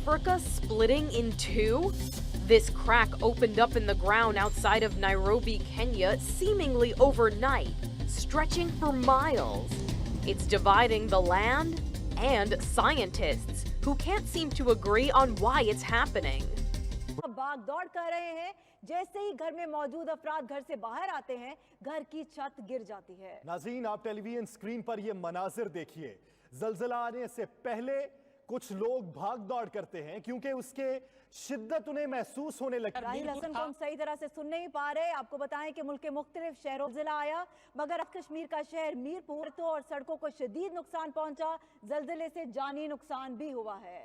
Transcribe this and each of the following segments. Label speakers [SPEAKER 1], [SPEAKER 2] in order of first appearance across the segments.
[SPEAKER 1] Africa splitting in two? This crack opened up in the ground outside of Nairobi, Kenya, seemingly overnight, stretching for miles. It's dividing the land and scientists, who can't seem to agree on why it's happening.
[SPEAKER 2] भाग-दौड़ कर रहे हैं, जैसे ही घर में मौजूद अफराद घर से बाहर आते हैं, घर की छत गिर जाती है।
[SPEAKER 3] नाज़रीन, आप टेलीविजन स्क्रीन पर ये मनाजिर देखिए। ज़लज़ला आने से पहले कुछ लोग भाग-दौड़ करते हैं क्योंकि उसके शिद्दत उन्हें महसूस होने लगती है।
[SPEAKER 2] राहिल हसन को हम सही तरह से सुन नहीं पा रहे। आपको बताएं कि मुल्क के मुख्तलिफ शहरों ज़िला आया, मगर कश्मीर का शहर मीरपुर तो और सड़कों को शदीद नुकसान पहुंचा। ज़लज़ले से जानी नुकसान भी हुआ है।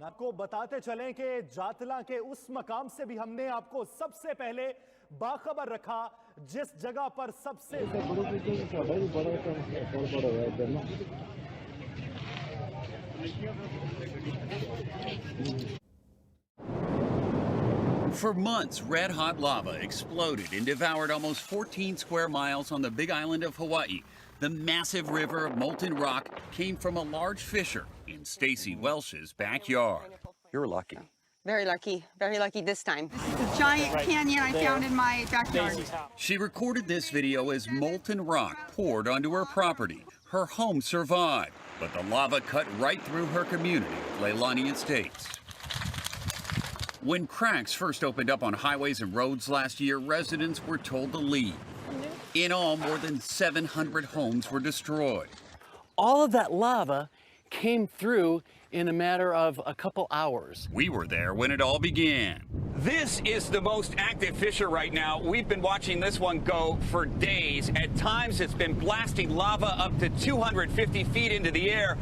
[SPEAKER 3] आपको बताते चलें कि जातला के उस मकाम से भी हमने आपको सबसे पहले बाखबर रखा, जिस जगह पर सबसे
[SPEAKER 4] For months, red-hot lava exploded and devoured almost 14 square miles on the Big Island of Hawaii. The massive river of molten rock came from a large fissure in Stacy Welsh's backyard.
[SPEAKER 5] You're lucky.
[SPEAKER 6] Very lucky this time. This is the giant canyon I found in my backyard.
[SPEAKER 4] She recorded this video as molten rock poured onto her property. Her home survived, but the lava cut right through her community of Leilani Estates. When cracks first opened up on highways and roads last year, residents were told to leave. In all, more than 700 homes were destroyed.
[SPEAKER 5] All of that lava came through in a matter of a couple hours.
[SPEAKER 4] We were there when it all began.
[SPEAKER 7] This is the most active fissure right now. We've been watching this one go for days. At times, it's been blasting lava up to 250 feet into the air.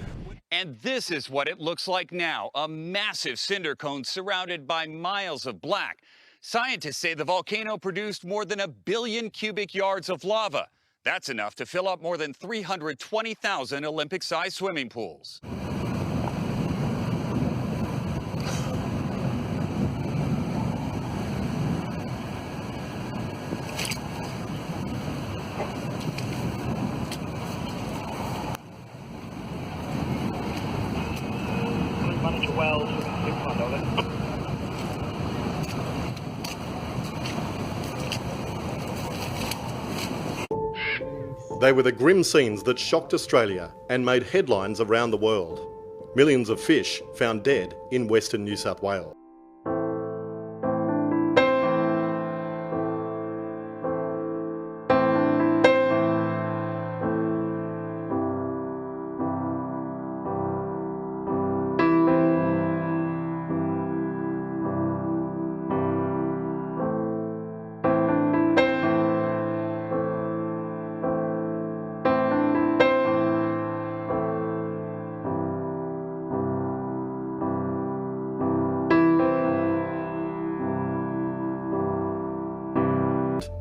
[SPEAKER 7] And this is what it looks like now, a massive cinder cone surrounded by miles of black. Scientists say the volcano produced more than 1 billion cubic yards of lava. That's enough to fill up more than 320,000 Olympic-sized swimming pools.
[SPEAKER 8] They were the grim scenes that shocked Australia and made headlines around the world. Millions of fish found dead in Western New South Wales.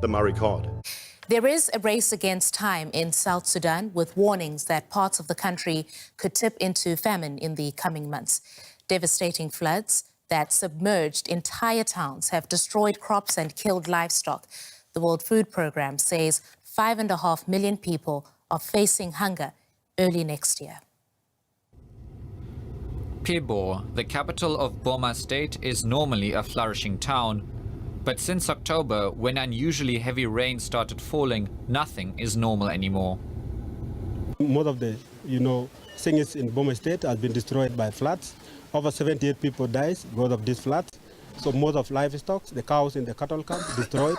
[SPEAKER 8] The Murray cod.
[SPEAKER 9] There is a race against time in South Sudan, with warnings that parts of the country could tip into famine in the coming months. Devastating floods that submerged entire towns have destroyed crops and killed livestock. The World Food Programme says 5.5 million people are facing hunger early next year.
[SPEAKER 10] Pibor, the capital of Boma State, is normally a flourishing town. But since October, when unusually heavy rain started falling, nothing is normal anymore.
[SPEAKER 11] Most of the, things in Boma State has been destroyed by floods. Over 78 people died because of these floods. So most of livestock, the cows in the cattle camp, destroyed.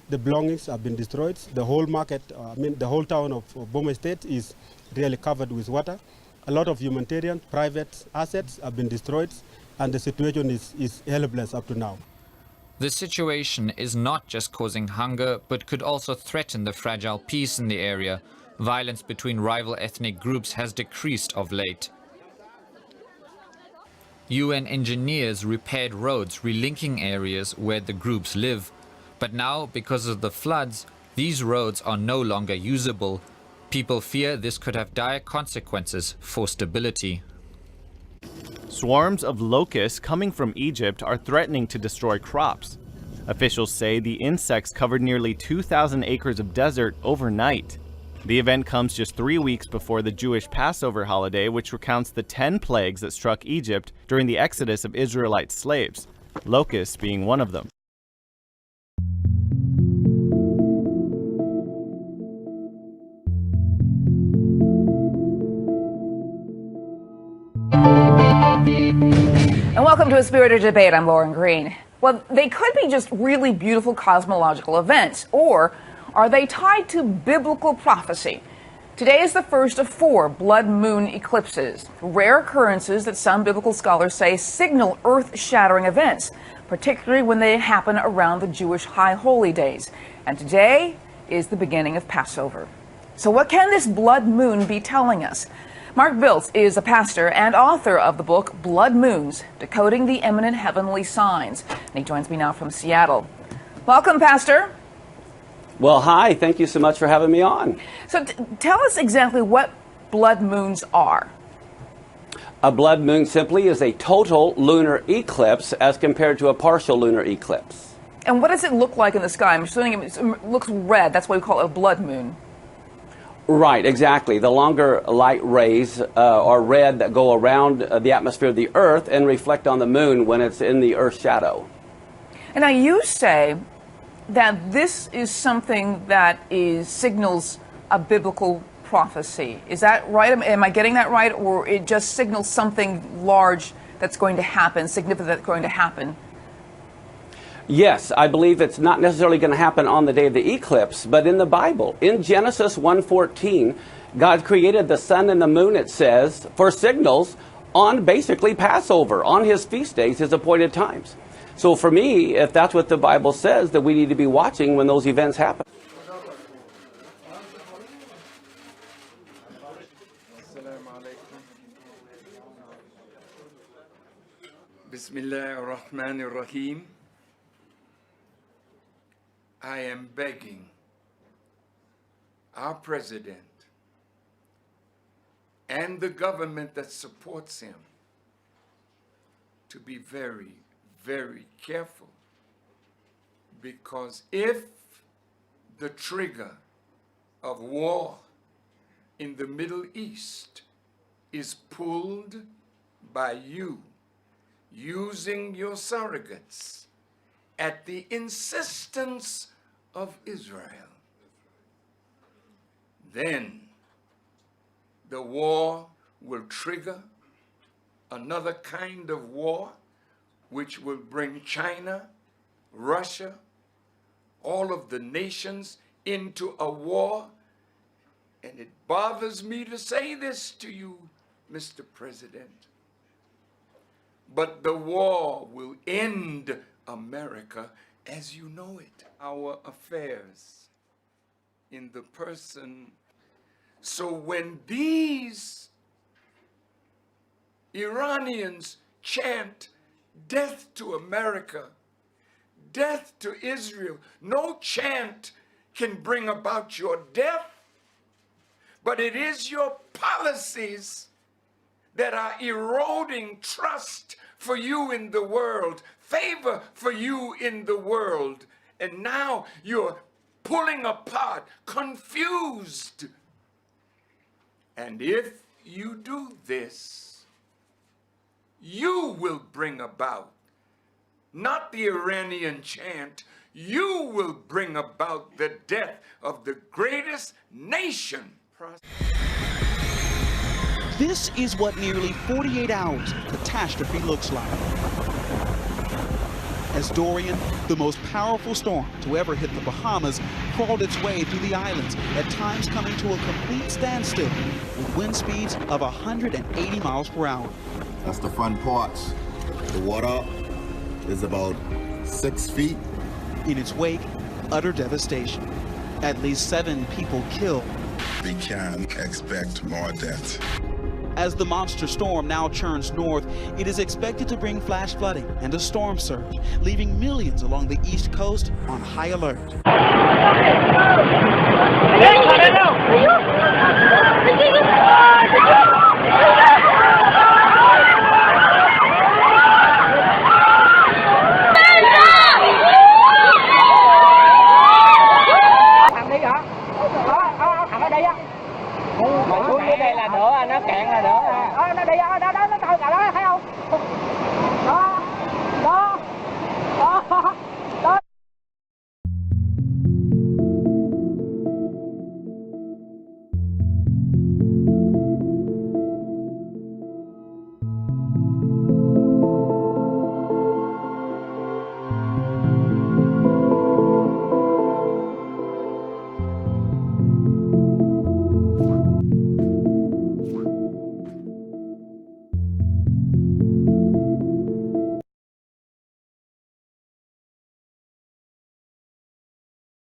[SPEAKER 11] The belongings have been destroyed. The whole market, the whole town of Boma State is really covered with water. A lot of humanitarian, private assets have been destroyed, and the situation is helpless up to now.
[SPEAKER 10] The situation is not just causing hunger, but could also threaten the fragile peace in the area. Violence between rival ethnic groups has decreased of late. UN engineers repaired roads relinking areas where the groups live. But now, because of the floods, these roads are no longer usable. People fear this could have dire consequences for stability.
[SPEAKER 12] Swarms of locusts coming from Egypt are threatening to destroy crops. Officials say the insects covered nearly 2,000 acres of desert overnight. The event comes just 3 weeks before the Jewish Passover holiday, which recounts the 10 plagues that struck Egypt during the exodus of Israelite slaves, locusts being one of them.
[SPEAKER 13] And welcome to A Spirited Debate. I'm Lauren Green. Well, they could be just really beautiful cosmological events, or are they tied to biblical prophecy? Today is the first of 4 blood moon eclipses, rare occurrences that some biblical scholars say signal earth-shattering events, particularly when they happen around the Jewish high holy days. And today is the beginning of Passover. So what can this blood moon be telling us? Mark Biltz is a pastor and author of the book Blood Moons, Decoding the Eminent Heavenly Signs. And he joins me now from Seattle. Welcome, Pastor.
[SPEAKER 14] Well, hi. Thank you so much for having me on.
[SPEAKER 13] So tell us exactly what blood moons are.
[SPEAKER 14] A blood moon simply is a total lunar eclipse as compared to a partial lunar eclipse.
[SPEAKER 13] And what does it look like in the sky? I'm assuming it looks red. That's why we call it a blood moon.
[SPEAKER 14] Right, exactly. The longer light rays are red that go around the atmosphere of the Earth and reflect on the moon when it's in the Earth's shadow.
[SPEAKER 13] And now you say that this is something that signals a biblical prophecy. Is that right? Am I getting that right? Or it just signals something large that's going to happen, significant that's going to happen?
[SPEAKER 14] Yes, I believe it's not necessarily going to happen on the day of the eclipse, but in the Bible. In Genesis 1:14, God created the sun and the moon, it says, for signals on basically Passover, on his feast days, his appointed times. So for me, if that's what the Bible says, that we need to be watching when those events happen.
[SPEAKER 15] Bismillah ar-Rahman ar-Rahim. I am begging our president and the government that supports him to be very, very careful, because if the trigger of war in the Middle East is pulled by you using your surrogates at the insistence of Israel, then the war will trigger another kind of war which will bring China, Russia, all of the nations into a war. And it bothers me to say this to you, Mr. President, but the war will end America as you know it. Our affairs in the person. So when these Iranians chant death to America, death to Israel, no chant can bring about your death, but it is your policies that are eroding trust for you in the world, favor for you in the world. And now you're pulling apart, confused. And if you do this, you will bring about, not the Iranian chant, you will bring about the death of the greatest nation.
[SPEAKER 16] This is what nearly 48 hours of catastrophe looks like. As Dorian, the most powerful storm to ever hit the Bahamas, crawled its way through the islands, at times coming to a complete standstill with wind speeds of 180 miles per hour.
[SPEAKER 17] That's the front porch. The water is about 6 feet.
[SPEAKER 16] In its wake, utter devastation. At least 7 people killed.
[SPEAKER 17] We can expect more deaths.
[SPEAKER 16] As the monster storm now churns north, it is expected to bring flash flooding and a storm surge, leaving millions along the East Coast on high alert.
[SPEAKER 18] da